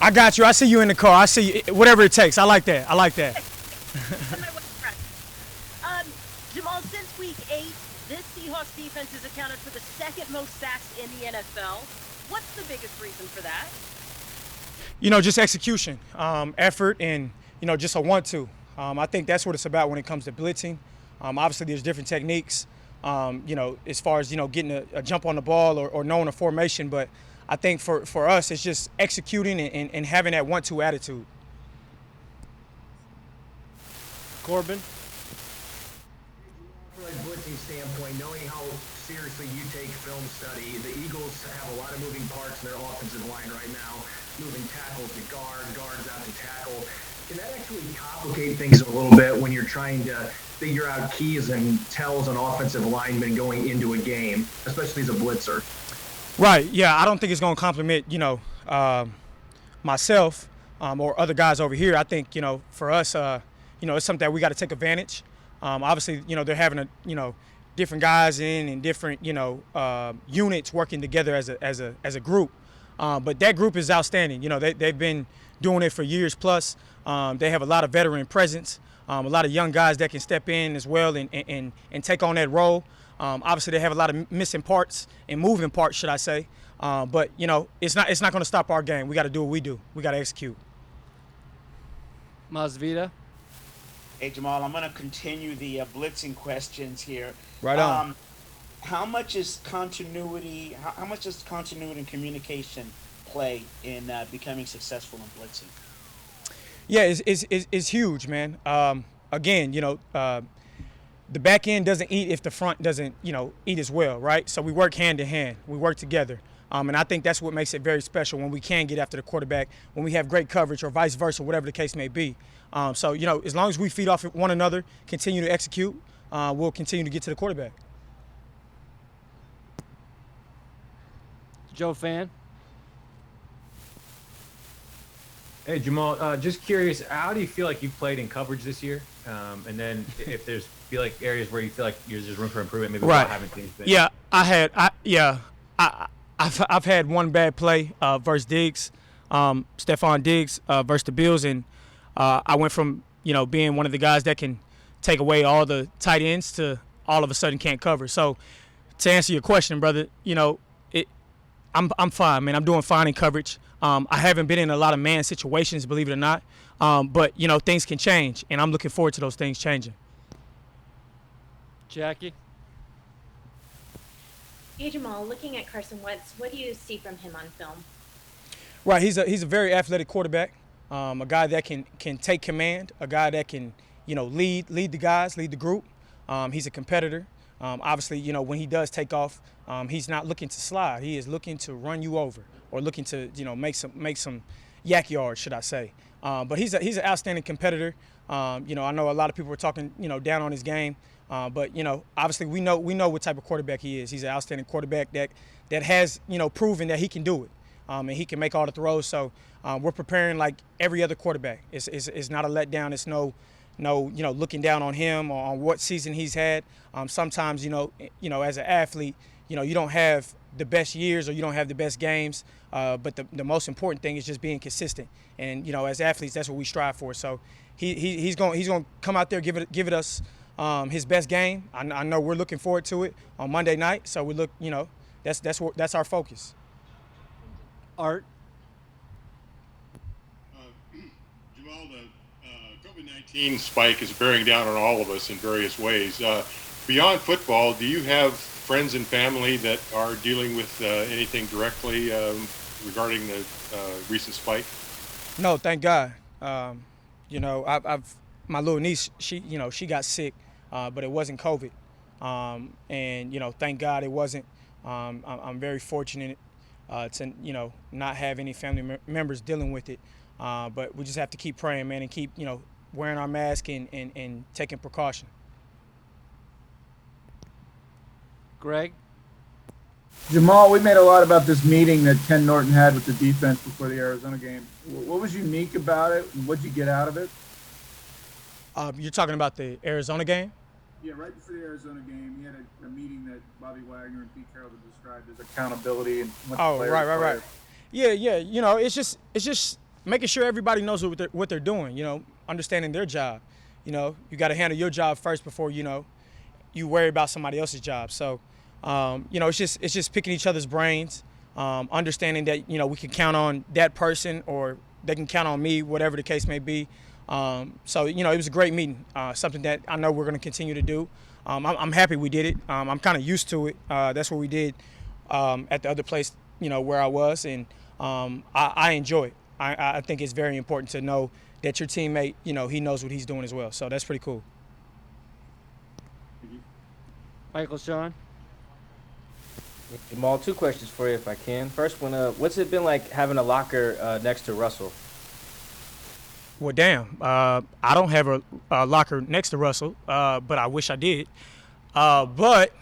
I got you. I see you in the car. I see you. Whatever it takes. I like that. I like that. On my way to practice. Jamal, since week 8, this Seahawks defense has accounted for the second most sacks in the NFL. What's the biggest reason for that? Just execution, effort, and just a want-to. I think that's what it's about when it comes to blitzing. Obviously, there's different techniques. As far as getting a jump on the ball or knowing a formation, but I think for us, it's just executing and having that want-to attitude. Corbin. From a blitzing standpoint, knowing how seriously you take film study, the Eagles have a lot of moving parts in their offensive line right now, moving tackles to guards out to tackle. Can that actually complicate things a little bit when you're trying to figure out keys and tells on offensive linemen going into a game, especially as a blitzer? Right. Yeah. I don't think it's going to compliment myself or other guys over here. I think for us, it's something that we got to take advantage. Obviously, they're having different guys in and different units working together as a group. But that group is outstanding. They've been doing it for years plus. They have a lot of veteran presence, a lot of young guys that can step in as well and take on that role. Obviously, they have a lot of missing parts and moving parts, should I say. But it's not going to stop our game. We got to do what we do. We got to execute. Masvita. Hey, Jamal, I'm going to continue the blitzing questions here. Right on. How much is continuity? How much does continuity and communication play in becoming successful in blitzing? Yeah, it's huge, man. Again, the back end doesn't eat if the front doesn't, eat as well, right? So we work hand in hand. We work together. And I think that's what makes it very special when we can get after the quarterback, when we have great coverage or vice versa, whatever the case may be. So, as long as we feed off one another, continue to execute, we'll continue to get to the quarterback. Joe Fan. Hey, Jamal, just curious, how do you feel like you've played in coverage this year? And then if there's feel like areas where you feel like there's room for improvement, maybe right. without having things. Yeah, I've had one bad play versus Diggs, Stephon Diggs versus the Bills, and I went from being one of the guys that can take away all the tight ends to all of a sudden can't cover. So to answer your question, brother, I'm fine, man. I'm doing fine in coverage. I haven't been in a lot of man situations, believe it or not, but things can change, and I'm looking forward to those things changing. Jackie. Hey Jamal, looking at Carson Wentz, what do you see from him on film? Right, he's a very athletic quarterback, a guy that can take command, a guy that can lead the guys, lead the group. He's a competitor. Obviously, when he does take off, he's not looking to slide. He is looking to run you over or looking to make some yak yards, should I say. But he's an outstanding competitor. I know a lot of people are talking down on his game. But obviously we know what type of quarterback he is. He's an outstanding quarterback that has proven that he can do it, and he can make all the throws. So we're preparing like every other quarterback. It's not a letdown. It's no looking down on him or on what season he's had. Sometimes as an athlete you don't have the best years or you don't have the best games. But the most important thing is just being consistent. And as athletes, that's what we strive for. So he's going to come out there, give it us. His best game. I know we're looking forward to it on Monday night. So we look, that's our focus. Art. Jamal, the COVID-19 spike is bearing down on all of us in various ways. Beyond football, do you have friends and family that are dealing with anything directly regarding the recent spike? No, thank God. I've my little niece. She got sick. But it wasn't COVID, and thank God it wasn't. I'm very fortunate to not have any family members dealing with it, but we just have to keep praying, man, and keep wearing our mask and taking precaution. Greg. Jamal, we made a lot about this meeting that Ken Norton had with the defense before the Arizona game. What was unique about it, and what did you get out of it? You're talking about the Arizona game? Yeah, right before the Arizona game, he had a meeting that Bobby Wagner and Pete Carroll described as accountability and right. Yeah. It's just making sure everybody knows what they're doing, you know, understanding their job. You know, you got to handle your job first before, you know, you worry about somebody else's job. So, you know, it's just picking each other's brains, understanding that, you know, we can count on that person or they can count on me, whatever the case may be. So, you know, it was a great meeting, something that I know we're going to continue to do. I'm happy we did it. I'm kind of used to it. That's what we did at the other place, you know, where I was, and I enjoy it. I think it's very important to know that your teammate, you know, he knows what he's doing as well. So that's pretty cool. Michael, Sean. Jamal, 2 questions for you if I can. First one, what's it been like having a locker next to Russell? Well, damn, I don't have a locker next to Russell, but I wish I did. But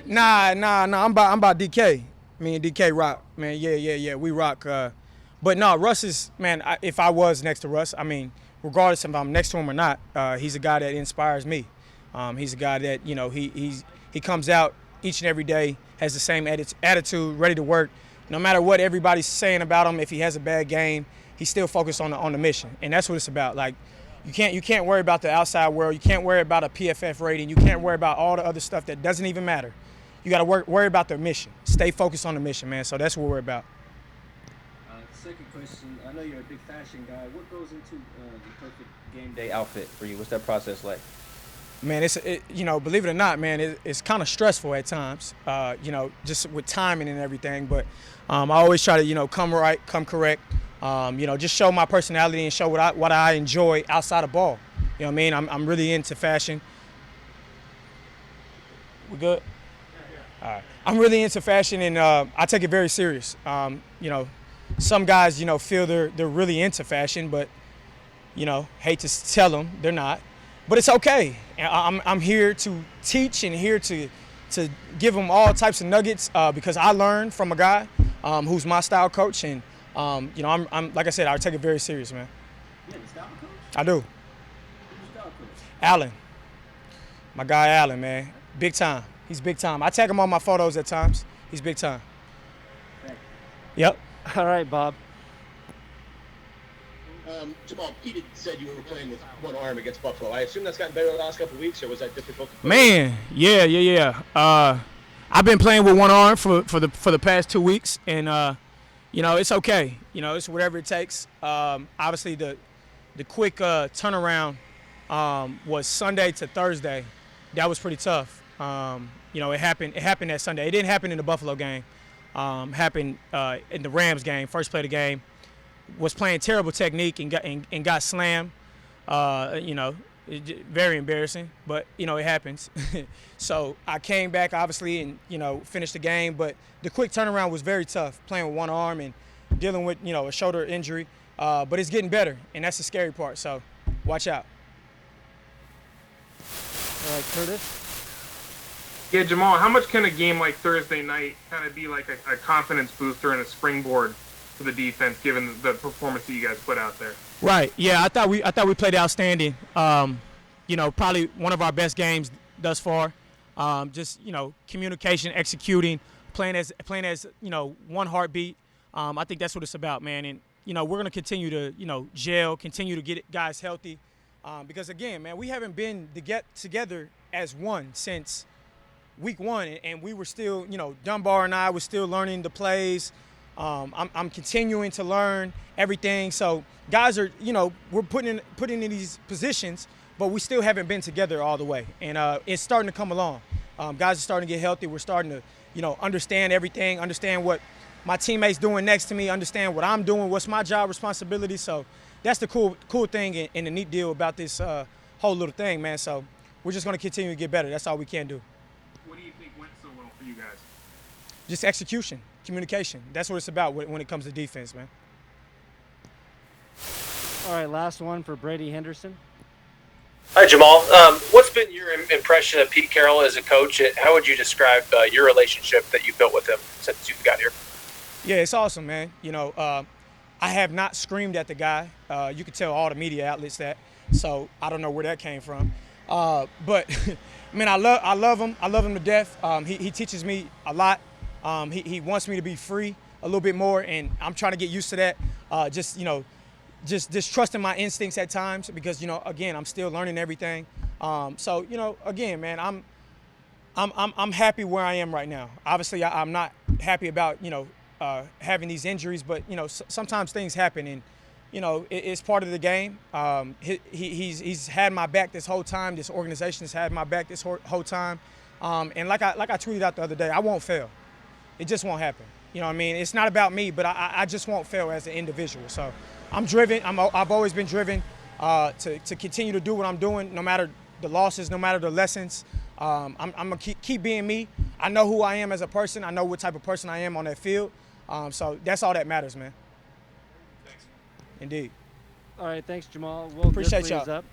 nah, I'm about DK. Me and DK rock, man. Yeah, we rock. But no, Russ is, man, if I was next to Russ, I mean, regardless if I'm next to him or not, he's a guy that inspires me. He's a guy that, you know, he comes out each and every day, has the same attitude, ready to work. No matter what everybody's saying about him, if he has a bad game, he's still focused on the mission. And that's what it's about. Like, you can't worry about the outside world. You can't worry about a PFF rating. You can't worry about all the other stuff that doesn't even matter. You got to worry about the mission. Stay focused on the mission, man. So that's what we're about. Second question, I know you're a big fashion guy. What goes into the perfect game day outfit for you? What's that process like? Man, you know, believe it or not, man, it's kind of stressful at times, you know, just with timing and everything. But I always try to, you know, come right, come correct, you know, just show my personality and show what I enjoy outside of ball. You know what I mean? I'm really into fashion. We good? All right. I'm really into fashion, and I take it very serious. You know, some guys, you know, feel they're really into fashion, but, you know, hate to tell them they're not. But it's okay. I'm here to teach and here to give them all types of nuggets because I learned from a guy who's my style coach, and you know, I'm like I said, I take it very serious, man. You have a style coach? I do. Who's your style coach? Allen, my guy Allen, man, big time. He's big time. I tag him on my photos at times. He's big time. Yep. All right, Bob. Jamal, Pete said you were playing with one arm against Buffalo. I assume that's gotten better the last couple of weeks, or was that difficult? Man, yeah. I've been playing with one arm for the past 2 weeks, and you know, it's okay. You know, it's whatever it takes. Obviously, the quick turnaround was Sunday to Thursday. That was pretty tough. You know, it happened that Sunday. It didn't happen in the Buffalo game. Happened in the Rams game, first play of the game. Was playing terrible technique and got slammed. You know, very embarrassing, but you know, it happens. So I came back obviously and, you know, finished the game, but the quick turnaround was very tough, playing with one arm and dealing with, you know, a shoulder injury. But it's getting better, and that's the scary part. So watch out. All right, Curtis. Yeah, Jamal, how much can a game like Thursday night kind of be like a confidence booster and a springboard for the defense, given the performance that you guys put out there? Right. Yeah, I thought we played outstanding. You know, probably one of our best games thus far. Just, you know, communication, executing, playing as you know, one heartbeat. I think that's what it's about, man. And you know, we're gonna continue to, you know, gel, continue to get guys healthy, because again, man, we haven't been to get together as one since week 1, and we were still, you know, Dunbar and I were still learning the plays. I'm continuing to learn everything. So guys are, you know, we're putting in these positions, but we still haven't been together all the way. And it's starting to come along. Guys are starting to get healthy. We're starting to, you know, understand everything, understand what my teammates doing next to me, understand what I'm doing, what's my job responsibility. So that's the cool thing and the neat deal about this whole little thing, man. So we're just going to continue to get better. That's all we can do. What do you think went so well for you guys? Just execution, communication. That's what it's about when it comes to defense, man. All right, last one for Brady Henderson. Hi, Jamal. What's been your impression of Pete Carroll as a coach? How would you describe your relationship that you built with him since you got here? Yeah, it's awesome, man. You know, I have not screamed at the guy. You could tell all the media outlets that. So I don't know where that came from. But, man, I love him. I love him to death. He teaches me a lot. He wants me to be free. a little bit more, and I'm trying to get used to that. Just trusting my instincts at times because, again, I'm still learning everything. So, again, man, I'm happy where I am right now. Obviously, I'm not happy about, having these injuries, but, sometimes things happen, and, it's part of the game. He's had my back this whole time. This organization has had my back this whole time. And like I tweeted out the other day, I won't fail. It just won't happen. You know what I mean? It's not about me, but I just won't fail as an individual. So I'm driven. I've always been driven to continue to do what I'm doing, no matter the losses, no matter the lessons. I'm going to keep being me. I know who I am as a person. I know what type of person I am on that field. So that's all that matters, man. Indeed. All right, thanks, Jamal. Well, Appreciate this y'all. leaves up